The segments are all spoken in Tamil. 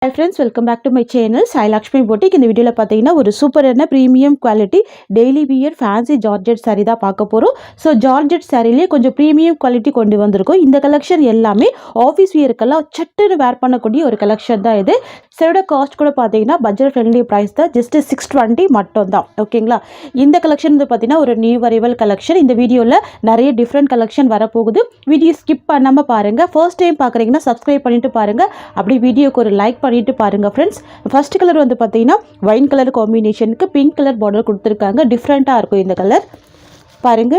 Hi friends, welcome back to my channel Sai Lakshmi Boutique. இந்த வீடியோல பாத்தீங்கன்னா ஒரு சூப்பரான premium quality daily wear fancy georgette saree தான் பார்க்க போறோம். சோ ஜார்ஜெட் சாரியிலே கொஞ்சம் பிரீமியம் குவாலிட்டி கொண்டு வந்திருக்கோம். இந்த கலெக்ஷன் எல்லாமே ஆபீஸ் வியர்க்கெல்லாம் சட்டுன்னு வேர் பண்ணக்கூடிய ஒரு கலெக்ஷன் தான் இது. சரியோட காஸ்ட் கூட பாத்தீங்கன்னா பட்ஜெட் ஃப்ரெண்ட்லி பிரைஸ் தான், ஜஸ்ட் 620 மட்டும் தான். ஓகேங்களா? இந்த கலெக்ஷன் வந்து பாத்தீங்கன்னா ஒரு நியூ அரைவல் கலெக்ஷன். இந்த வீடியோல நிறைய டிஃபரண்ட் கலெக்ஷன் வர போகுது. வீடியோ ஸ்கிப் பண்ணாம பாருங்க. ஃபர்ஸ்ட் டைம் பார்க்கறீங்கன்னா சப்ஸ்கிரைப் பண்ணிட்டு பாருங்க. அப்படி வீடியோக்கு ஒரு லைக் பண்ணிட்டு பாருங்க फ्रेंड्स. ஃபர்ஸ்ட் கலர் வந்து பாத்தீங்கன்னா வைன் கலர் காம்பினேஷனுக்கு பிங்க் கலர் பார்டர் கொடுத்திருக்காங்க. டிஃபரண்டா இருக்கும் இந்த கலர். பாருங்க,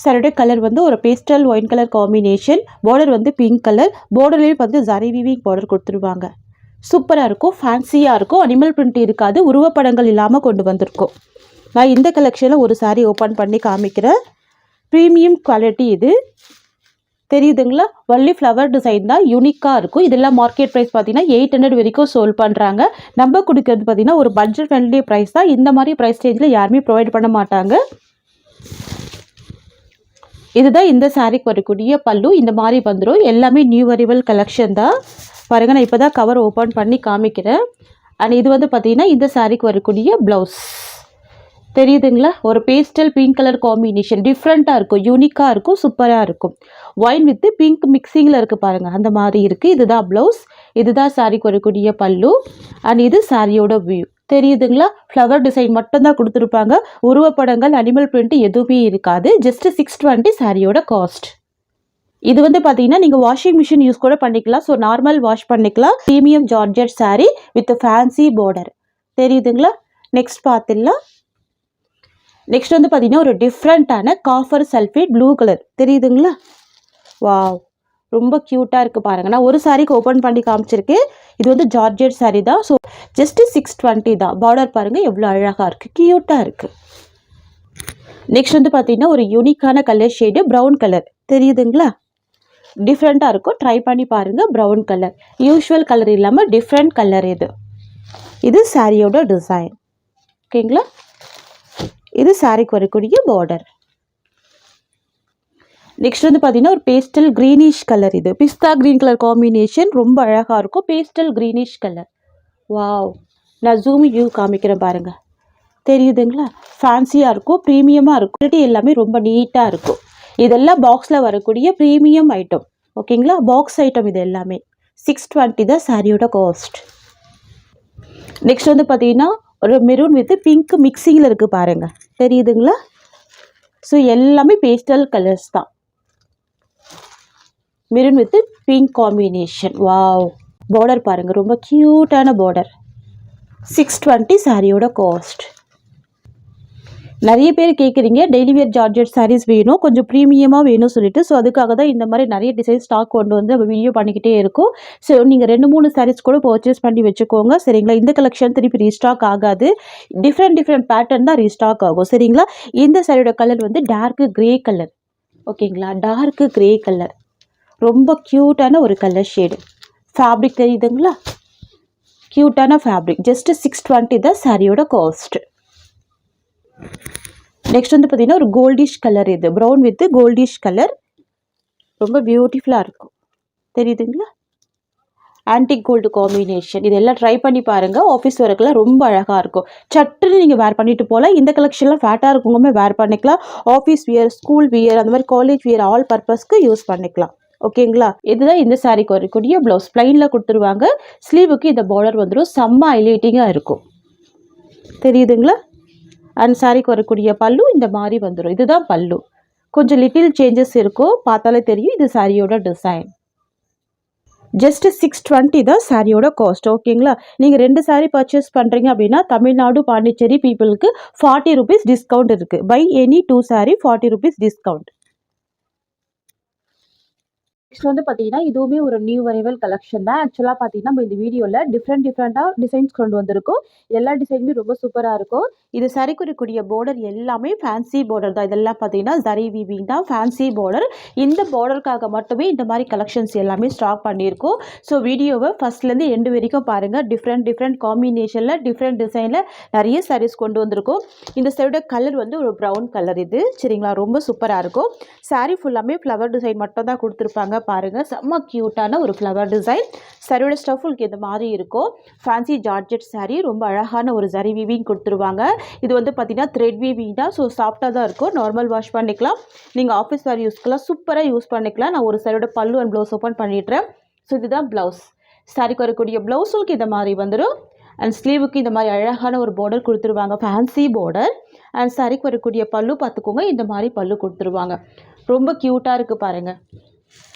சாரியோட கலர் வந்து ஒரு pastel wine colour combination, border வந்து பிங்க் கலர், பார்டர்லயே வந்து ஜரி வீவிங் பார்டர் கொடுத்துருவாங்க. சூப்பரா இருக்கும், ஃபேன்சியா இருக்கும், அனிமல் பிரிண்ட் இருக்காது, உருவப்படங்கள் இல்லாம கொண்டு வந்திருக்கோம். நான் இந்த கலெக்ஷன்ல ஒரு சாரி ஓபன் பண்ணி காமிக்கிறேன். பிரீமியம் குவாலிட்டி இது தெரியுதுங்களா? வள்ளி ஃப்ளவர் டிசைன் தான், யூனிக்காக இருக்கும். இதெல்லாம் மார்க்கெட் ப்ரைஸ் பார்த்தீங்கன்னா 800 வரைக்கும் சோல் பண்ணுறாங்க. நம்ம கொடுக்கறது பார்த்தீங்கன்னா ஒரு பட்ஜெட் ஃப்ரெண்ட்லி ப்ரைஸ் தான். இந்த மாதிரி ப்ரைஸ் ரேஞ்சில் யாருமே ப்ரொவைட் பண்ண மாட்டாங்க. இதுதான் இந்த சாரிக்கு வரக்கூடிய பல்லு. இந்த மாதிரி வந்துடும். எல்லாமே நியூ அரைவல் கலெக்ஷன் தான். பாருங்க, நான் இப்போ தான் கவர் ஓப்பன் பண்ணி காமிக்கிறேன். அண்ட் இது வந்து பார்த்தீங்கன்னா இந்த சாரிக்கு வரக்கூடிய ப்ளவுஸ் தெரியுதுங்களா? ஒரு பேஸ்டல் பிங்க் கலர் காம்பினேஷன், டிஃப்ரெண்ட்டாக இருக்கும், யூனிக்காக இருக்கும், சூப்பராக இருக்கும். ஒயின் வித் பிங்க் மிக்சிங்கில் இருக்குது பாருங்கள், அந்த மாதிரி இருக்குது. இதுதான் ப்ளவுஸ், இதுதான் சாரிக்கு வரக்கூடிய பல்லு. அண்ட் இது சாரியோட வியூ தெரியுதுங்களா? ஃப்ளவர் டிசைன் மட்டும்தான் கொடுத்துருப்பாங்க. உருவப்படங்கள் அனிமல் பிரிண்ட் எதுவுமே இருக்காது. ஜஸ்ட் 620 சாரியோட காஸ்ட். இது வந்து பார்த்தீங்கன்னா நீங்கள் வாஷிங் மிஷின் யூஸ் கூட பண்ணிக்கலாம். ஸோ நார்மல் வாஷ் பண்ணிக்கலாம். Premium georgette sorry with fancy border தெரியுதுங்களா? நெக்ஸ்ட் பார்த்துடலாம். நெக்ஸ்ட் வந்து பார்த்தீங்கன்னா ஒரு டிஃப்ரெண்ட்டான காஃபர் சல்ஃபேட் ப்ளூ கலர் தெரியுதுங்களா? வாவ், ரொம்ப க்யூட்டாக இருக்குது பாருங்கள். நான் ஒரு சாரிக்கு ஓப்பன் பண்ணி காமிச்சிருக்கேன். இது வந்து ஜார்ஜெட் சாரி தான். ஸோ ஜஸ்ட் 620 தான். பார்டர் பாருங்கள் எவ்வளோ அழகாக இருக்குது, க்யூட்டாக இருக்குது. நெக்ஸ்ட் வந்து பார்த்தீங்கன்னா ஒரு யூனிக்கான கலர் ஷேடு ப்ரௌன் கலர் தெரியுதுங்களா? டிஃப்ரெண்ட்டாக இருக்கும், ட்ரை பண்ணி பாருங்கள். ப்ரௌன் கலர், யூஷுவல் கலர் இல்லாமல் டிஃப்ரெண்ட் கலர் இது. இது சாரியோட டிசைன். ஓகேங்களா? இது சாரிக்கு வரக்கூடிய பார்டர். நெக்ஸ்ட் வந்து பார்த்தீங்கன்னா ஒரு பேஸ்டல் க்ரீனிஷ் கலர். இது பிஸ்தா க்ரீன் கலர் காம்பினேஷன், ரொம்ப அழகாக இருக்கும். Pastel greenish colour. வாவ், நான் ஜூம் வியூ காமிக்கிறேன் பாருங்கள், தெரியுதுங்களா? ஃபேன்சியாக இருக்கும், ப்ரீமியமாக இருக்கும். குவாலிட்டி எல்லாமே ரொம்ப நீட்டாக இருக்கும். இதெல்லாம் பாக்ஸில் வரக்கூடிய ப்ரீமியம் ஐட்டம். ஓகேங்களா? பாக்ஸ் ஐட்டம் இது எல்லாமே. 620 தான் சாரியோட காஸ்ட். நெக்ஸ்ட் வந்து பார்த்தீங்கன்னா ஒரு மெரூன் வித் பிங்க் மிக்சிங்கில் இருக்குது பாருங்கள், தெரியுதுங்களா? ஸோ எல்லாமே பேஸ்டல் கலர்ஸ் தான். Maroon with pink combination. Wow, border பாருங்கள், ரொம்ப க்யூட்டான பார்டர். 620 சாரியோட காஸ்ட். நிறைய பேர் கேட்குறீங்க டெய்லி வியர் ஜார்ஜெட் சாரீஸ் வேணும், கொஞ்சம் ப்ரீமியமாக வேணும் சொல்லிட்டு. ஸோ அதுக்காக தான் இந்த மாதிரி நிறைய டிசைன் ஸ்டாக் கொண்டு வந்து நம்ம வீடியோ பண்ணிக்கிட்டே இருக்கும். ஸோ நீங்கள் 2-3 சாரீஸ் கூட பர்ச்சேஸ் பண்ணி வச்சுக்கோங்க, சரிங்களா? இந்த கலெக்ஷன் திருப்பி ரீஸ்டாக் ஆகாது. டிஃப்ரெண்ட் பேட்டர்ன் தான் ரீஸ்டாக் ஆகும், சரிங்களா? இந்த சாரியோட கலர் வந்து டார்க் கிரே கலர். ஓகேங்களா? டார்க் கிரே கலர், ரொம்ப க்யூட்டான ஒரு கலர் ஷேடு. ஃபேப்ரிக் தெரியுதுங்களா? க்யூட்டான ஃபேப்ரிக். ஜஸ்ட் 620 தான் சாரியோட காஸ்ட். நெக்ஸ்ட் வந்து பார்த்தீங்கன்னா ஒரு கோல்டிஷ் கலர். இது ப்ரௌன் வித் கோல்டிஷ் கலர், ரொம்ப பியூட்டிஃபுல்லாக இருக்கும், தெரியுதுங்களா? Antique gold combination. இதெல்லாம் ட்ரை பண்ணி பாருங்கள். ஆஃபீஸ் ஒர்க்கெலாம் ரொம்ப அழகாக இருக்கும். சட்டுன்னு நீங்கள் வேர் பண்ணிட்டு போகலாம். இந்த கலெக்ஷன்லாம் ஃபேட்டாக இருக்கவங்க வேர் பண்ணிக்கலாம். ஆஃபீஸ் வியர், ஸ்கூல் வியர், அந்த மாதிரி காலேஜ் வியர், ஆல் பர்பஸ்க்கு யூஸ் பண்ணிக்கலாம். ஓகேங்களா? இதுதான் இந்த சாரிக்கு வரக்கூடிய ப்ளவுஸ். பிளைனில் கொடுத்துருவாங்க. ஸ்லீவுக்கு இந்த பார்டர் வந்துடும், செம்ம ஹைலைட்டிங்காக இருக்கும், தெரியுதுங்களா? அண்ட் சாரிக்கு வரக்கூடிய பல்லு இந்த மாதிரி வந்துடும். இதுதான் பல்லு. கொஞ்சம் லிட்டில் சேஞ்சஸ் இருக்கும், பார்த்தாலே தெரியும். இது சாரியோட டிசைன். ஜஸ்ட் 620 தான் சாரியோட காஸ்ட். ஓகேங்களா? நீங்கள் 2 சாரி பர்ச்சேஸ் பண்ணுறீங்க அப்படின்னா தமிழ்நாடு பாண்டிச்சேரி பீப்புளுக்கு 40 rupees டிஸ்கவுண்ட் இருக்குது. Buy any 2 sorry 40 rupees discount. Next வந்து பார்த்தீங்கன்னா இதுவுமே ஒரு நியூ அரைவல் கலெக்ஷன் தான். ஆக்சுவலாக பார்த்தீங்கன்னா நம்ம இந்த வீடியோவில் டிஃப்ரெண்ட்டாக டிசைன்ஸ் கொண்டு வந்திருக்கோம். எல்லா டிசைனுமே ரொம்ப சூப்பராக இருக்கும். இது சரிக்கு இருக்கக்கூடிய பார்டர் எல்லாமே ஃபேன்சி பார்டர் தான். இதெல்லாம் பார்த்தீங்கன்னா ஜரி வீவிங் தான், ஃபேன்சி பார்டர். இந்த பார்டருக்காக மட்டுமே இந்த மாதிரி கலெக்ஷன்ஸ் எல்லாமே ஸ்டாக் பண்ணியிருக்கோம். ஸோ வீடியோவை ஃபர்ஸ்ட்லேருந்து எண்டு வரைக்கும் பாருங்கள். டிஃப்ரெண்ட் காம்பினேஷனில் டிஃப்ரெண்ட் டிசைனில் நிறைய சாரீஸ் கொண்டு வந்திருக்கோம். இந்த சைடோட கலர் வந்து ஒரு ப்ரௌன் கலர். இது சரிங்களா? ரொம்ப சூப்பராக இருக்கும். சாரீ ஃபுல்லாமே ஃப்ளவர் டிசைன் மட்டும் தான் கொடுத்துருப்பாங்க. பாருங்கள். செம்ம க்யூட்டான ஒரு ஃப்ளவர் டிசைன். சாரியோட ஸ்டஃப் உங்களுக்கு இந்த மாதிரி இருக்கும். ஃபேன்சி ஜார்ஜெட் சாரீ, ரொம்ப அழகான ஒரு ஜரி வீவிங் கொடுத்துருவாங்க. இது வந்து பார்த்தீங்கன்னா த்ரெட் வீவிங் தான். ஸோ சாஃப்டாக தான் இருக்கும். நார்மல் வாஷ் பண்ணிக்கலாம். நீங்கள் ஆஃபீஸ் வேர் யூஸ்க்கெல்லாம் சூப்பராக யூஸ் பண்ணிக்கலாம். நான் ஒரு சாரியோட பல்லு அண்ட் ப்ளவுஸ் ஓப்பன் பண்ணிடுறேன். ஸோ இதுதான் ப்ளவுஸ். சாரிக்கு வரக்கூடிய ப்ளவுஸுக்கு இந்த மாதிரி வந்துடும். அண்ட் ஸ்லீவுக்கு இந்த மாதிரி அழகான ஒரு பார்டர் கொடுத்துருவாங்க, ஃபேன்சி பார்டர். அண்ட் சாரிக்கு வரக்கூடிய பல்லு பார்த்துக்கோங்க, இந்த மாதிரி பல்லு கொடுத்துருவாங்க. ரொம்ப க்யூட்டாக இருக்குது பாருங்கள்.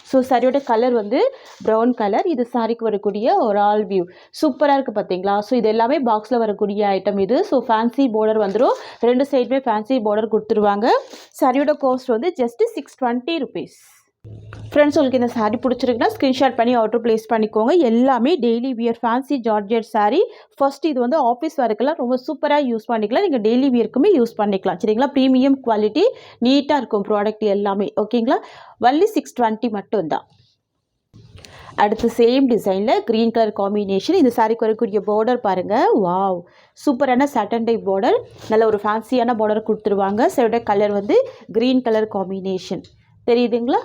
ஸோ சாரியோட கலர் வந்து ப்ரௌன் கலர். இது சாரிக்கு வரக்கூடிய ஒரு ஆல் வியூ சூப்பராக இருக்குது பார்த்தீங்களா. ஸோ இது எல்லாமே பாக்ஸில் வரக்கூடிய ஐட்டம் இது. ஸோ ஃபேன்சி பார்டர் வந்துடும். ரெண்டு சைடுமே ஃபேன்சி பார்டர் கொடுத்துருவாங்க. சாரியோட காஸ்ட் வந்து ஜஸ்ட்டு 620 rupees. ஃப்ரெண்ட்ஸ், உங்களுக்கு இந்த சாரீ பிடிச்சிருக்குன்னா ஸ்க்ரீன்ஷாட் பண்ணி ஆர்டர் ப்ளேஸ் பண்ணிக்கோங்க. எல்லாமே daily wear fancy georgette sari. First இது வந்து ஆஃபீஸ் வேர்க்கெல்லாம் ரொம்ப சூப்பராக யூஸ் பண்ணிக்கலாம். நீங்கள் டெய்லி வியருக்குமே யூஸ் பண்ணிக்கலாம். சரிங்களா. ப்ரீமியம் குவாலிட்டி, நீட்டாக இருக்கும் ப்ராடக்ட் எல்லாமே. ஓகேங்களா. ஒன்லி 620 மட்டும்தான். அடுத்து சேம் டிசைனில் க்ரீன் கலர் காம்பினேஷன். இந்த சாரீக்கு வரக்கூடிய பார்டர் பாருங்கள். வாவ், சூப்பரான சாட்டன் டைப் பார்டர். நல்ல ஒரு ஃபேன்சியான பார்டர் கொடுத்துருவாங்க. சாரியோட கலர் வந்து க்ரீன் கலர் காம்பினேஷன். தெரியுதுங்களா.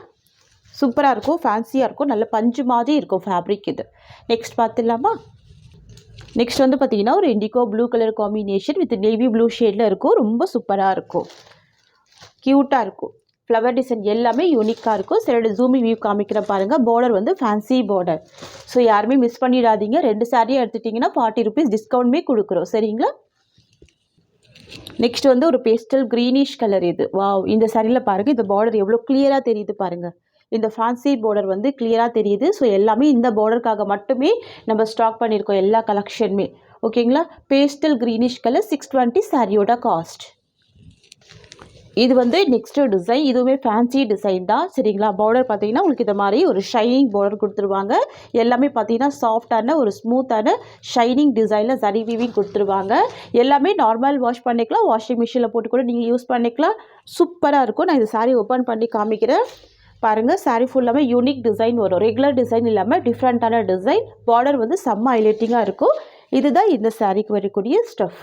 சூப்பராக இருக்கும், ஃபேன்சியாக இருக்கும், நல்ல பஞ்சு மாதிரி இருக்கும் ஃபேப்ரிக் இது. நெக்ஸ்ட் பார்த்துடலாமா. நெக்ஸ்ட் வந்து பார்த்தீங்கன்னா ஒரு indigo blue colour combination with navy blue ஷேடில் இருக்கும். ரொம்ப சூப்பராக இருக்கும், க்யூட்டாக இருக்கும். ஃப்ளவர் டிசைன் எல்லாமே யூனிக்காக இருக்கும். சில ஜூமி வியூ காமிக்கிற பாருங்கள். பார்டர் வந்து ஃபேன்சி பார்டர். ஸோ யாருமே மிஸ் பண்ணிடாதீங்க. 2 சாரியாக எடுத்துட்டிங்கன்னா 40 rupees டிஸ்கவுண்ட்மே கொடுக்குறோம். சரிங்களா. நெக்ஸ்ட் வந்து ஒரு பேஸ்டல் க்ரீனிஷ் கலர். இது வாவ், இந்த சாரியில் பாருங்கள். இந்த பார்டர் எவ்வளோ கிளியராக தெரியுது பாருங்கள். இந்த ஃபேன்சி பார்டர் வந்து கிளியராக தெரியுது. ஸோ எல்லாமே இந்த பார்டருக்காக மட்டுமே நம்ம ஸ்டாக் பண்ணியிருக்கோம், எல்லா கலெக்ஷனுமே. ஓகேங்களா. பேஸ்டல் க்ரீனிஷ் கலர், 620 சாரியோட காஸ்ட். இது வந்து நெக்ஸ்ட் டிசைன். இதுவுமே ஃபேன்சி டிசைன் தான். சரிங்களா. பார்டர் பார்த்தீங்கன்னா உங்களுக்கு இந்த மாதிரி ஒரு ஷைனிங் பார்டர் கொடுத்துருவாங்க. எல்லாமே பார்த்தீங்கன்னா சாஃப்டான ஒரு ஸ்மூத்தான ஷைனிங் டிசைனில் ஜரி வீவிங் கொடுத்துருவாங்க. எல்லாமே நார்மல் வாஷ் பண்ணிக்கலாம். வாஷிங் மிஷினில் போட்டு கூட நீங்கள் யூஸ் பண்ணிக்கலாம். சூப்பராக இருக்கும். நான் இந்த சாரீ ஓப்பன் பண்ணி காமிக்கிறேன் பாருங்கள். சாரீ ஃபுல்லாமே யூனிக் டிசைன் வரும். ரெகுலர் டிசைன் இல்லாமல் டிஃப்ரெண்ட்டான டிசைன். பார்டர் வந்து செம்ம ஹைலைட்டிங்காக இருக்கும். இதுதான் இந்த சாரீக்கு வரக்கூடிய ஸ்டஃப்.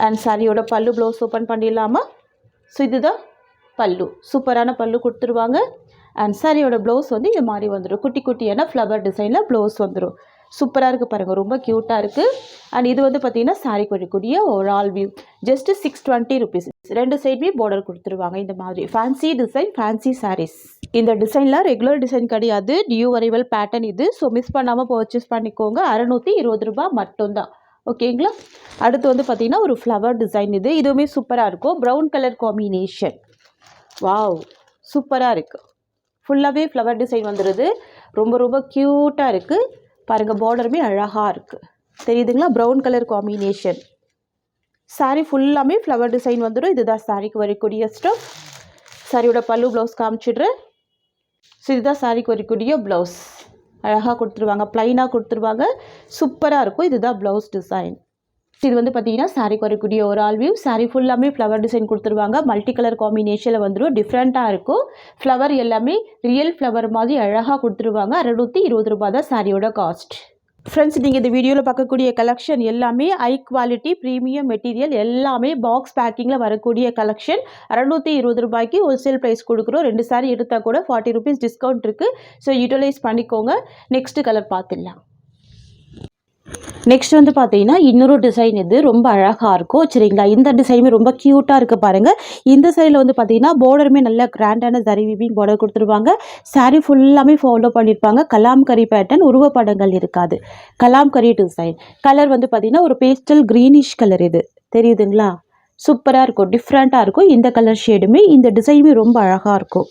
அண்ட் சாரியோட பல்லு ப்ளவுஸ் ஓப்பன் பண்ணிடலாமா. ஸோ இதுதான் பல்லு. சூப்பரான பல்லு கொடுத்துருவாங்க. அண்ட் சாரியோட ப்ளவுஸ் வந்து இது மாதிரி வந்துடும். குட்டி குட்டியான ஃப்ளவர் டிசைனில் ப்ளவுஸ் வந்துடும். சூப்பராக இருக்குது பாருங்கள். ரொம்ப க்யூட்டாக இருக்குது. அண்ட் இது வந்து பார்த்தீங்கன்னா சாரிக்கு வரக்கூடிய ஒரு ஆல் வியூ. Just 620 rupees. ரெண்டு சைடுமே பார்டர் கொடுத்துருவாங்க. இந்த மாதிரி ஃபேன்சி டிசைன், ஃபேன்சி சாரீஸ். இந்த டிசைனில் ரெகுலர் டிசைன் கிடையாது, நியூ அரைவல் பேட்டர்ன் இது. ஸோ மிஸ் பண்ணாமல் பர்ச்சேஸ் பண்ணிக்கோங்க. 620 ரூபாய் மட்டும்தான். ஓகேங்களா. அடுத்து வந்து பார்த்தீங்கன்னா ஒரு ஃப்ளவர் டிசைன். இதுவுமே சூப்பராக இருக்கும். Brown colour combination. வாவ், சூப்பராக இருக்குது. ஃபுல்லாகவே ஃப்ளவர் டிசைன் வந்துடுது. ரொம்ப ரொம்ப க்யூட்டாக இருக்குது பாருங்கள். பார்டருமே அழகாக இருக்குது. தெரியுதுங்களா. Brown colour combination. சாரீ ஃபுல்லாமே ஃப்ளவர் டிசைன் வந்துடும். இதுதான் சாரிக்கு வரக்கூடிய ஸ்டஃப். சாரியோட பல்லு ப்ளவுஸ் காமிச்சிடுறேன். ஸோ இதுதான் சாரிக்கு வரக்கூடிய ப்ளவுஸ். அழகாக கொடுத்துருவாங்க, ப்ளைனாக கொடுத்துருவாங்க. சூப்பராக இருக்கும். இதுதான் ப்ளவுஸ் டிசைன். இது வந்து பார்த்தீங்கன்னா சாரிக்கு வரக்கூடிய ஒரு ஆல் வியூ. சாரீ ஃபுல்லாமே ஃப்ளவர் டிசைன் கொடுத்துருவாங்க. மல்டி கலர் காம்பினேஷனில் வந்துடும். டிஃப்ரெண்ட்டாக இருக்கும். ஃப்ளவர் எல்லாமே ரியல் ஃப்ளவர் மாதிரி அழகாக கொடுத்துருவாங்க. 620 ரூபாய் தான் சாரியோட காஸ்ட். ஃப்ரெண்ட்ஸ், நீங்கள் இந்த வீடியோவில் பார்க்கக்கூடிய கலெக்ஷன் எல்லாமே ஹை குவாலிட்டி ப்ரீமியம் மெட்டீரியல். எல்லாமே பாக்ஸ் பேக்கிங்கில் வரக்கூடிய கலெக்ஷன். 620 ரூபாய்க்கு ஹோல்சேல் ப்ரைஸ் கொடுக்குறோம். 2 சாரி எடுத்தால் கூட 40 rupees டிஸ்கவுண்ட் இருக்குது. ஸோ யூட்டிலைஸ் பண்ணிக்கோங்க. நெக்ஸ்ட்டு கலர் பார்த்துடலாம். நெக்ஸ்ட் வந்து பார்த்தீங்கன்னா இன்னொரு டிசைன். இது ரொம்ப அழகாக இருக்கும். சரிங்களா. இந்த டிசைனுமே ரொம்ப க்யூட்டாக இருக்குது பாருங்கள். இந்த சைடில் வந்து பார்த்தீங்கன்னா பார்டருமே நல்ல கிராண்டான ஜரி வீவிங் பார்டர் கொடுத்துருவாங்க. சாரீ ஃபுல்லாமே ஃபாலோ பண்ணியிருப்பாங்க. கலாம்கரி பேட்டர்ன், உருவப்படங்கள் இருக்காது. கலாம்கரி டிசைன். கலர் வந்து பார்த்தீங்கன்னா ஒரு பேஸ்டல் க்ரீனிஷ் கலர். இது தெரியுதுங்களா. சூப்பராக இருக்கும், டிஃப்ரெண்ட்டாக இருக்கும். இந்த கலர் ஷேடுமே இந்த டிசைனுமே ரொம்ப அழகாக இருக்கும்.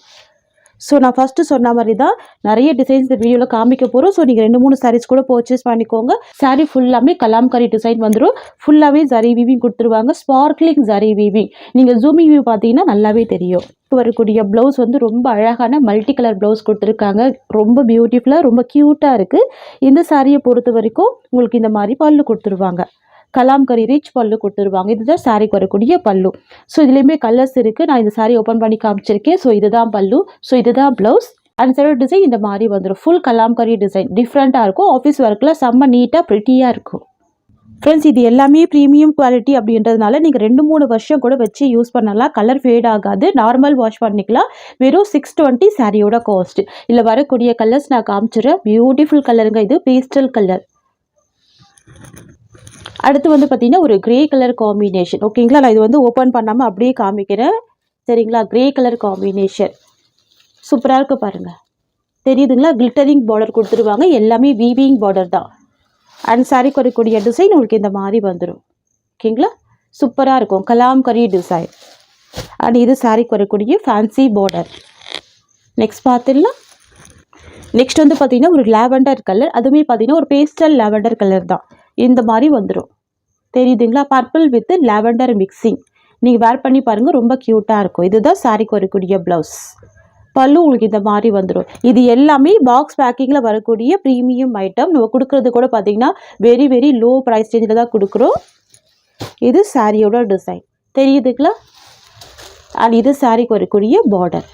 ஸோ நான் ஃபஸ்ட்டு சொன்ன மாதிரி தான் நிறைய டிசைன்ஸ் இந்த வீடியோவில் காமிக்க போகிறோம். ஸோ நீங்கள் 2-3 சாரீஸ் கூட பர்ச்சேஸ் பண்ணிக்கோங்க. சாரீ ஃபுல்லாமே கலாம்கரி டிசைன் வந்துடும். ஃபுல்லாகவே ஜரி வீவிங் கொடுத்துருவாங்க. Sparkling zari weaving. நீங்கள் ஜூமிங் வியூ பார்த்தீங்கன்னா நல்லாவே தெரியும். வரக்கூடிய ப்ளவுஸ் வந்து ரொம்ப அழகான மல்டி கலர் ப்ளவுஸ் கொடுத்துருக்காங்க. ரொம்ப பியூட்டிஃபுல்லாக, ரொம்ப க்யூட்டாக இருக்குது. இந்த சாரியை பொறுத்த வரைக்கும் உங்களுக்கு இந்த மாதிரி பல்லு கொடுத்துருவாங்க. கலாம்கரி ரிச் பல்லு கொடுத்துருவாங்க. இதுதான் சாரிக்கு வரக்கூடிய பல்லு. ஸோ இதுலேயுமே கலர்ஸ் இருக்குது. நான் இந்த சாரி ஓப்பன் பண்ணி காமிச்சிருக்கேன். ஸோ இதுதான் பல்லு. ஸோ இதுதான் ப்ளவுஸ். அண்ட் சைடு டிசைன் இந்த மாதிரி வந்துடும். Full Kalamkari design. டிஃப்ரெண்ட்டாக இருக்கும். ஆஃபீஸ் ஒர்க்கில் செம்ம நீட்டாக ப்ரிட்டியாக இருக்கும். ஃப்ரெண்ட்ஸ் இது எல்லாமே ப்ரீமியம் குவாலிட்டி அப்படின்றதுனால நீங்கள் 2-3 வருஷம் கூட வச்சு யூஸ் பண்ணலாம். கலர் ஃபேட் ஆகாது. நார்மல் வாஷ் பண்ணிக்கலாம். வெறும் 620 சாரியோட காஸ்ட். இதில் வரக்கூடிய கலர்ஸ் நான் காமிச்சிடுறேன். பியூட்டிஃபுல் கலருங்க. இது பேஸ்டல் கலர். அடுத்து வந்து பார்த்தீங்கன்னா ஒரு கிரே கலர் காம்பினேஷன். ஓகேங்களா, நான் இது வந்து ஓப்பன் பண்ணாமல் அப்படியே காமிக்கிறேன். சரிங்களா, கிரே கலர் காம்பினேஷன் சூப்பராக இருக்கு பாருங்கள். தெரியுதுங்களா, கிளிட்டரிங் பார்டர் கொடுத்துருவாங்க. எல்லாமே வீவிங் பார்டர் தான். அண்ட் சாரிக்கு வரக்கூடிய டிசைன் உங்களுக்கு இந்த மாதிரி வந்துடும். ஓகேங்களா, சூப்பராக இருக்கும். கலாம்கரி டிசைன். அண்ட் இது சாரிக்கு வரக்கூடிய ஃபேன்சி பார்டர். நெக்ஸ்ட் பார்த்துடலாம். நெக்ஸ்ட் வந்து பார்த்தீங்கன்னா ஒரு லாவெண்டர் கலர். அதுவுமே பார்த்தீங்கன்னா ஒரு பேஸ்டல் லாவெண்டர் கலர் தான். இந்த மாதிரி வந்துடும். தெரியுதுங்களா, பர்பிள் வித் லாவெண்டர் மிக்சிங். நீங்கள் வேர் பண்ணி பாருங்கள், ரொம்ப க்யூட்டாக இருக்கும். இதுதான் சாரிக்கு வரக்கூடிய ப்ளவுஸ். பல்லு உங்களுக்கு இந்த மாதிரி வந்துடும். இது எல்லாமே பாக்ஸ் பேக்கிங்கில் வரக்கூடிய ப்ரீமியம் ஐட்டம். நம்ம கொடுக்குறது கூட பார்த்தீங்கன்னா வெரி வெரி லோ ப்ரைஸ் ரேஞ்சில் தான் கொடுக்குறோம். இது சாரியோட டிசைன். தெரியுதுங்களா, அண்ட் இது சாரிக்கு வரக்கூடிய பார்டர்.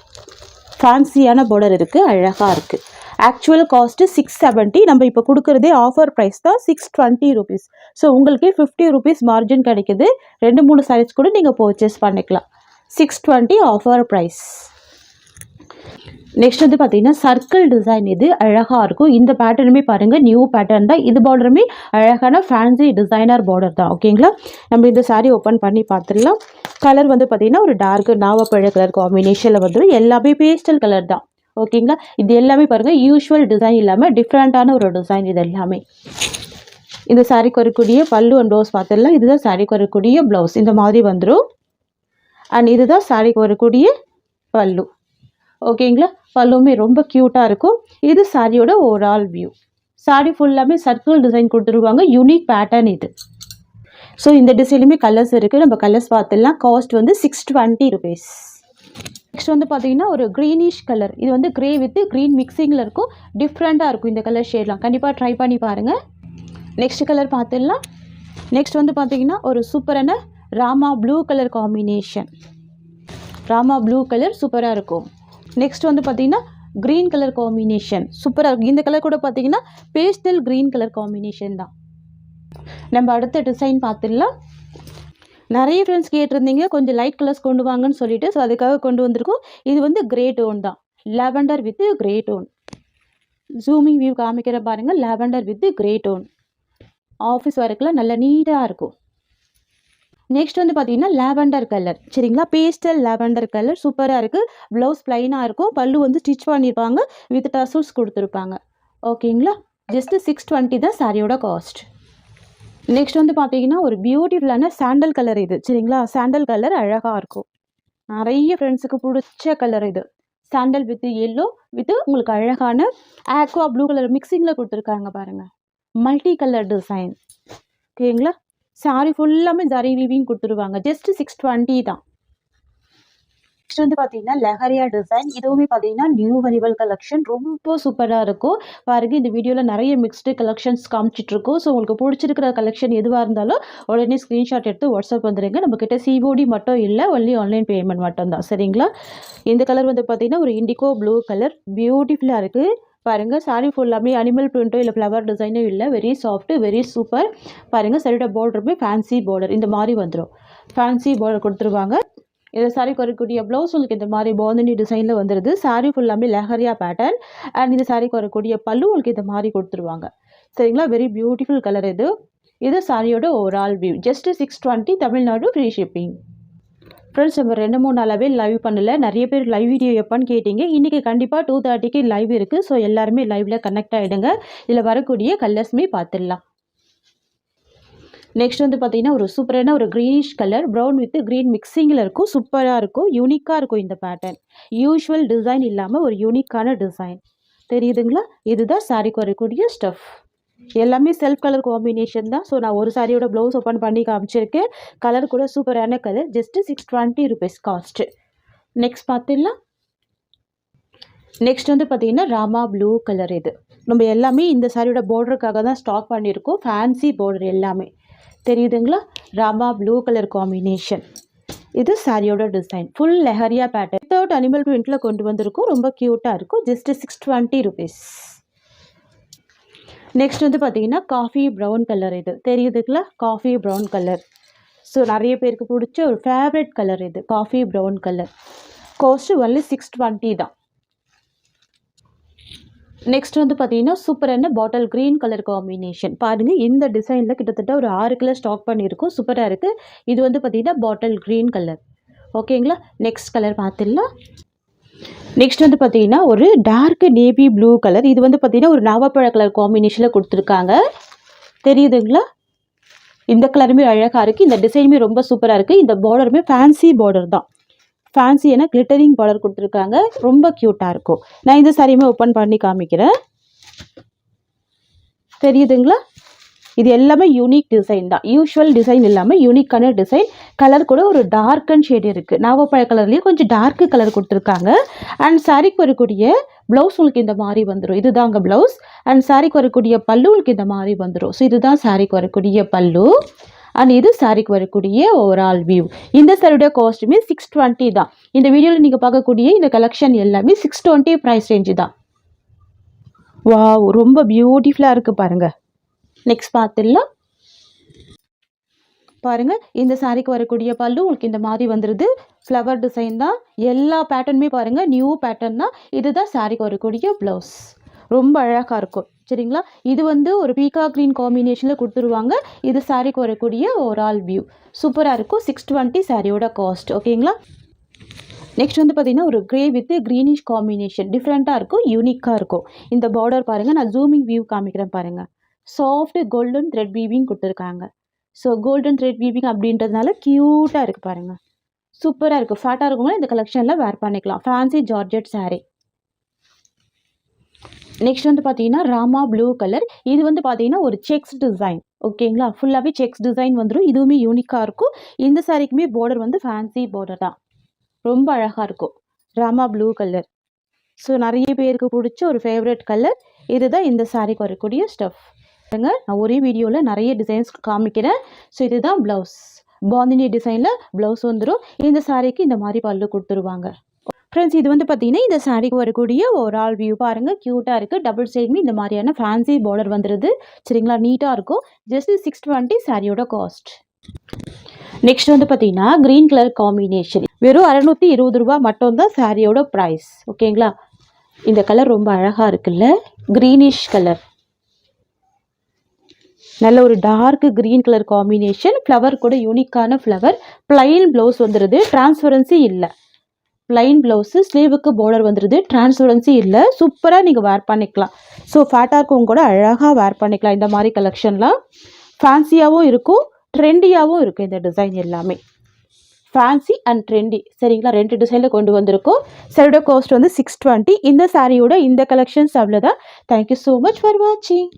ஃபேன்சியான பார்டர் இருக்குது, அழகாக இருக்குது. Actual cost 670. நம்ம இப்போ கொடுக்குறதே ஆஃபர் ப்ரைஸ் தான் 620 rupees. ஸோ உங்களுக்கு 50 rupees மார்ஜின் கிடைக்குது. 2-3 சாரீஸ் கூட நீங்கள் பர்ச்சேஸ் பண்ணிக்கலாம். 620 ஆஃபர் ப்ரைஸ். நெக்ஸ்ட் வந்து பார்த்தீங்கன்னா சர்க்கிள் டிசைன். இது அழகாக இருக்கும். இந்த பேட்டர்னுமே பாருங்கள், நியூ பேட்டர்ன் தான். இது பார்டருமே அழகான ஃபேன்சி டிசைனர் பார்டர் தான். ஓகேங்களா, நம்ம இந்த சாரீ ஓப்பன் பண்ணி பார்த்துடலாம். கலர் வந்து பார்த்தீங்கன்னா ஒரு டார்க் நாவப்பழ கலர் காம்பினேஷனில் வந்துடும். எல்லாமே பேஸ்டல் கலர் தான். ஓகேங்களா, இது எல்லாமே பாருங்கள் யூஸ்வல் டிசைன் இல்லாமல் டிஃப்ரெண்ட்டான ஒரு டிசைன். இது எல்லாமே இந்த சாரீக்கு வரக்கூடிய பல்லு அண்ட் ப்ளவுஸ் பார்த்துடலாம். இதுதான் சாரீக்கு வரக்கூடிய ப்ளவுஸ். இந்த மாதிரி வந்துடும். அண்ட் இதுதான் சாரீக்கு வரக்கூடிய பல்லு. ஓகேங்களா, பல்லுமே ரொம்ப க்யூட்டாக இருக்கும். இது சாரியோட ஓவரால் வியூ. சாரி ஃபுல்லாமே சர்க்கிள் டிசைன் கொடுத்துருவாங்க. யூனிக் பேட்டர்ன் இது. ஸோ இந்த டிசைனுமே கலர்ஸ் இருக்குது. நம்ம கலர்ஸ் பார்த்துடலாம். காஸ்ட் வந்து 620 rupees. நெக்ஸ்ட் வந்து பார்த்தீங்கன்னா ஒரு க்ரீனிஷ் கலர். இது வந்து க்ரே வித் க்ரீன் மிக்சிங்கில் இருக்கும். டிஃப்ரெண்ட்டாக இருக்கும் இந்த கலர் ஷேட்லாம். கண்டிப்பாக ட்ரை பண்ணி பாருங்கள். நெக்ஸ்ட் கலர் பார்த்துடலாம். நெக்ஸ்ட் வந்து பார்த்தீங்கன்னா ஒரு சூப்பரான Rama blue colour combination. Rama blue colour சூப்பராக இருக்கும். நெக்ஸ்ட் வந்து பார்த்தீங்கன்னா க்ரீன் கலர் காம்பினேஷன் சூப்பராக இருக்கும். இந்த கலர் கூட பார்த்தீங்கன்னா பேஸ்டல் க்ரீன் கலர் காம்பினேஷன் தான். நம்ம அடுத்த டிசைன் பார்த்துடலாம். நிறைய ஃப்ரெண்ட்ஸ் கேட்டிருந்தீங்க கொஞ்சம் லைட் கலர்ஸ் கொண்டு வாங்கன்னு சொல்லிட்டு, ஸோ அதுக்காக கொண்டு வந்திருக்கோம். இது வந்து கிரே டோன் தான். Lavender with grey tone. Zooming view காமிக்கிற பாருங்கள். Lavender with grey tone. Office ஒர்க்கில் நல்ல நீட்டாக இருக்கும். நெக்ஸ்ட் வந்து பார்த்தீங்கன்னா லாவெண்டர் கலர். சரிங்களா, பேஸ்டல் லாவெண்டர் கலர் சூப்பராக இருக்குது. ப்ளவுஸ் ப்ளைனாக இருக்கும். பல்லு வந்து ஸ்டிச் பண்ணியிருப்பாங்க. வித் டசல்ஸ் கொடுத்துருப்பாங்க. ஓகேங்களா, ஜஸ்ட்டு 620 தான் சாரியோட காஸ்ட். நெக்ஸ்ட் வந்து பார்த்தீங்கன்னா ஒரு பியூட்டிஃபுல்லான சாண்டல் கலர் இது. சரிங்களா, சாண்டல் கலர் அழகாக இருக்கும். நிறைய ஃப்ரெண்ட்ஸுக்கு பிடிச்ச கலர் இது. சாண்டல் வித் எல்லோ வித் உங்களுக்கு அழகான ஆக்வா ப்ளூ கலர் மிக்சிங்கில் கொடுத்துருக்காங்க பாருங்கள். Multi colour design. ஓகேங்களா, சாரி ஃபுல்லாமே ஜரி வீவிங் கொடுத்துருவாங்க. ஜஸ்ட் 620 தான். நெக்ஸ்ட் வந்து பார்த்தீங்கன்னா லெஹரியா டிசைன். இதுவுமே பார்த்தீங்கன்னா நியூ வரிவல் கலெக்ஷன். ரொம்ப சூப்பராக இருக்கும். பாருங்க, இந்த வீடியோவில் நிறைய மிக்ஸ்டு கலெக்ஷன்ஸ் காமிச்சிட்ருக்கோம். ஸோ உங்களுக்கு பிடிச்சிருக்கிற கலெக்ஷன் எதுவாக இருந்தாலும் உடனே ஸ்க்ரீன்ஷாட் எடுத்து வாட்ஸ்அப் வந்துடுங்க. நம்மக்கிட்ட சிஓடி மட்டும் இல்லை, ஒன்லி ஆன்லைன் பேமெண்ட் மட்டும் தான். சரிங்களா, இந்த கலர் வந்து பார்த்தீங்கன்னா ஒரு இண்டிகோ ப்ளூ கலர். பியூட்டிஃபுல்லாக இருக்குது. பாருங்கள், சாரி ஃபுல்லாமே அனிமல் பிரிண்ட்டோ இல்லை ஃப்ளவர் டிசைனோ இல்லை. Very soft, very super. பாருங்கள், சரியோட பார்டருமே ஃபேன்சி பார்டர் இந்த மாதிரி வந்துடும். ஃபேன்சி பார்டர் கொடுத்துருவாங்க. இந்த சாரி வரக்கூடிய ப்ளவுஸ் உங்களுக்கு இந்த மாதிரி பாந்தனி டிசைனில் வந்துடுது. சாரி ஃபுல்லாமே லெஹரியா பேட்டர்ன். அண்ட் இந்த சாரிக்கு வரக்கூடிய பல்லு உங்களுக்கு இந்த மாதிரி கொடுத்துருவாங்க. சரிங்களா, வெரி பியூட்டிஃபுல் கலர் இது. இது சாரியோட overall view. Just 620, Tamil Nadu free shipping. Friends, நம்ம 2-3 நாளாகவே லைவ் பண்ணல. நிறைய பேர் லைவ் வீடியோ எப்போன்னு கேட்டிங்க. இன்றைக்கி கண்டிப்பாக 2:30க்கு லைவ் இருக்குது. ஸோ எல்லாருமே லைவில் கனெக்ட் ஆகிடுங்க. இதில் வரக்கூடிய கலர்ஸுமே பார்த்துடலாம். நெக்ஸ்ட் வந்து பார்த்தீங்கன்னா ஒரு சூப்பரான ஒரு greenish colour. Brown with green மிக்சிங்கில் இருக்கும். சூப்பராக இருக்கும். யூனிக்காக இருக்கும் இந்த பேட்டர்ன். யூஸ்வல் டிசைன் இல்லாமல் ஒரு யூனிக்கான டிசைன். தெரியுதுங்களா, இதுதான் சாரிக்கு வரக்கூடிய ஸ்டஃப். எல்லாமே செல்ஃப் கலர் காம்பினேஷன் தான். ஸோ நான் ஒரு சாரியோட ப்ளவுஸ் ஓப்பன் பண்ணி காமிச்சிருக்கேன். கலர் கூட சூப்பரான colour. Just 620 rupees cost. Next பார்த்துடலாம். நெக்ஸ்ட் வந்து பார்த்தீங்கன்னா ராமா ப்ளூ கலர். இது நம்ம எல்லாமே இந்த சாரியோட பார்டருக்காக தான் ஸ்டாக் பண்ணியிருக்கோம். ஃபேன்சி பார்டர் எல்லாமே. தெரியுதுங்களா, ராமா ப்ளூ கலர் காம்பினேஷன். இது சாரியோட design. Full lehariya pattern without animal பிரிண்ட்டில் கொண்டு வந்திருக்கும். ரொம்ப க்யூட்டாக இருக்கும். Just 620 rupees. நெக்ஸ்ட் வந்து பார்த்தீங்கன்னா காஃபி ப்ரௌன் கலர், இது தெரியுதுங்களா? Coffee brown colour. ஸோ நிறைய பேருக்கு பிடிச்ச ஒரு ஃபேவரட் கலர் இது, coffee brown colour. Cost only 620 தான். நெக்ஸ்ட் வந்து பார்த்தீங்கன்னா சூப்பரான பாட்டில் க்ரீன் கலர் காம்பினேஷன். பாருங்கள், இந்த டிசைனில் கிட்டத்தட்ட ஒரு 6 கலர் ஸ்டாக் பண்ணியிருக்கோம். சூப்பராக இருக்குது. இது வந்து பார்த்தீங்கன்னா பாட்டில் க்ரீன் கலர். ஓகேங்களா? நெக்ஸ்ட் கலர் பார்த்துடலாம். நெக்ஸ்ட் வந்து பார்த்தீங்கன்னா ஒரு டார்க் நேவி ப்ளூ கலர். இது வந்து பார்த்தீங்கன்னா ஒரு நாவப்பழ கலர் காம்பினேஷனில் கொடுத்துருக்காங்க. தெரியுதுங்களா? இந்த கலருமே அழகாக இருக்குது. இந்த டிசைனுமே ரொம்ப சூப்பராக இருக்குது. இந்த பார்டருமே ஃபேன்சி பார்டர் தான். ஃபேன்சியான கிளிட்டரிங் பார்டர் கொடுத்துருக்காங்க. ரொம்ப க்யூட்டாக இருக்கும். நான் இந்த சாரியுமே ஓப்பன் பண்ணி காமிக்கிறேன். தெரியுதுங்களா? இது எல்லாமே யூனிக் டிசைன் தான். யூஷுவல் டிசைன் இல்லாமல் யூனிக்கான டிசைன். கலர் கூட ஒரு டார்க் அண்ட் ஷேடு இருக்குது. நாவப்பழ கலர்லேயே கொஞ்சம் டார்க்கு கலர் கொடுத்துருக்காங்க. அண்ட் சாரிக்கு வரக்கூடிய ப்ளவுஸ் உங்களுக்கு இந்த மாதிரி வந்துடும். இதுதாங்க ப்ளவுஸ். அண்ட் சாரிக்கு வரக்கூடிய பல்லு உங்களுக்கு இந்த மாதிரி வந்துடும். ஸோ இதுதான் சாரிக்கு வரக்கூடிய பல்லு. அண்ட் இது சாரிக்கு வரக்கூடிய ஓவரால் வியூ. இந்த சாரியோட காஸ்ட்டுமே 620 தான். இந்த வீடியோவில் நீங்கள் பார்க்கக்கூடிய இந்த கலெக்ஷன் எல்லாமே 620 ப்ரைஸ் ரேஞ்சு தான். வாவ், ரொம்ப பியூட்டிஃபுல்லாக இருக்குது பாருங்கள். நெக்ஸ்ட் பார்த்துடலாம். பாருங்கள், இந்த சாரிக்கு வரக்கூடிய பல்லு உங்களுக்கு இந்த மாதிரி வந்துடுது. ஃப்ளவர் டிசைன் தான். எல்லா பேட்டர்னுமே பாருங்கள் நியூ பேட்டர்ன் தான். இதுதான் சாரிக்கு வரக்கூடிய ப்ளவுஸ். ரொம்ப அழகாக இருக்கும். சரிங்களா? இது வந்து ஒரு பீகா க்ரீன் காம்பினேஷனில் கொடுத்துருவாங்க. இது சாரிக்கு வரக்கூடிய ஓவரால் வியூ. சூப்பராக இருக்கும். 620 சாரியோட காஸ்ட். ஓகேங்களா? நெக்ஸ்ட் வந்து பார்த்தீங்கன்னா ஒரு கிரே வித் க்ரீனிஷ் காம்பினேஷன். டிஃப்ரெண்ட்டாக இருக்கும், யூனிக்காக இருக்கும். இந்த பார்டர் பாருங்கள். நான் ஜூமிங் வியூ காமிக்கிறேன் பாருங்கள். சாஃப்ட் கோல்டன் த்ரெட் வீவிங் கொடுத்துருக்காங்க. ஸோ கோல்டன் த்ரெட் வீவிங் அப்படின்றதுனால க்யூட்டாக இருக்குது பாருங்கள். சூப்பராக இருக்குது. ஃபேட்டாக இருக்கவங்களும் இந்த கலெக்ஷனில் வேர் பண்ணிக்கலாம். Fancy georgette sari. நெக்ஸ்ட் வந்து பார்த்தீங்கன்னா ராமா ப்ளூ கலர். இது வந்து பார்த்தீங்கன்னா ஒரு செக்ஸ் டிசைன். ஓகேங்களா? ஃபுல்லாகவே செக்ஸ் டிசைன் வந்துடும். இதுவுமே யூனிக்காக இருக்கும். இந்த சாரிக்குமே பார்டர் வந்து ஃபேன்சி பார்டர் தான். ரொம்ப அழகாக இருக்கும். Rama blue colour. ஸோ நிறைய பேருக்கு பிடிச்ச ஒரு ஃபேவரட் கலர். இதுதான் இந்த சாரிக்கு வரக்கூடிய ஸ்டஃப். நான் ஒரே வீடியோவில் நிறைய டிசைன்ஸ் காமிக்கிறேன். ஸோ இதுதான் ப்ளவுஸ். பாந்தினி டிசைனில் ப்ளவுஸ் வந்துடும். இந்த சாரிக்கு இந்த மாதிரி பல்லு கொடுத்துருவாங்க. ஃப்ரெண்ட்ஸ், இது வந்து பார்த்தீங்கன்னா இந்த சாரிக்கு வரக்கூடிய ஓவரால் வியூ பாருங்கள். க்யூட்டாக இருக்குது. டபுள் சைடுமே இந்த மாதிரியான ஃபேன்சி பார்டர் வந்துடுது. சரிங்களா? நீட்டாக இருக்கும். ஜஸ்ட் 620 சாரியோட காஸ்ட். நெக்ஸ்ட் வந்து பார்த்தீங்கன்னா க்ரீன் கலர் காம்பினேஷன். வெறும் 620 ரூபா மட்டும்தான் சாரியோட ப்ரைஸ். ஓகேங்களா? இந்த கலர் ரொம்ப அழகாக இருக்குல்ல? Greenish colour. நல்ல ஒரு dark green colour combination. Flower கூட யூனிக்கான ஃப்ளவர். பிளைன் ப்ளவுஸ் வந்துடுது. டிரான்ஸ்பரன்சி இல்லை. Plain blouse. ஸ்லீவுக்கு பார்டர் வந்துடுது. டிரான்ஸ்பரன்சி இல்லை. சூப்பராக நீங்கள் வேர் பண்ணிக்கலாம். ஸோ ஃபேட்டாக இருக்கவங்க கூட அழகாக வேர் பண்ணிக்கலாம். இந்த மாதிரி கலெக்ஷன்லாம் ஃபேன்சியாகவும் இருக்கும், ட்ரெண்டியாகவும் இருக்கும். இந்த டிசைன் எல்லாமே ஃபேன்சி அண்ட் ட்ரெண்டி. சரிங்களா? 2 டிசைனில் கொண்டு வந்திருக்கோம். சாரியோட காஸ்ட் வந்து 620. இந்த சாரியோட இந்த கலெக்ஷன்ஸ் அவ்வளோதான். தேங்க்யூ ஸோ மச் ஃபார் வாட்சிங்.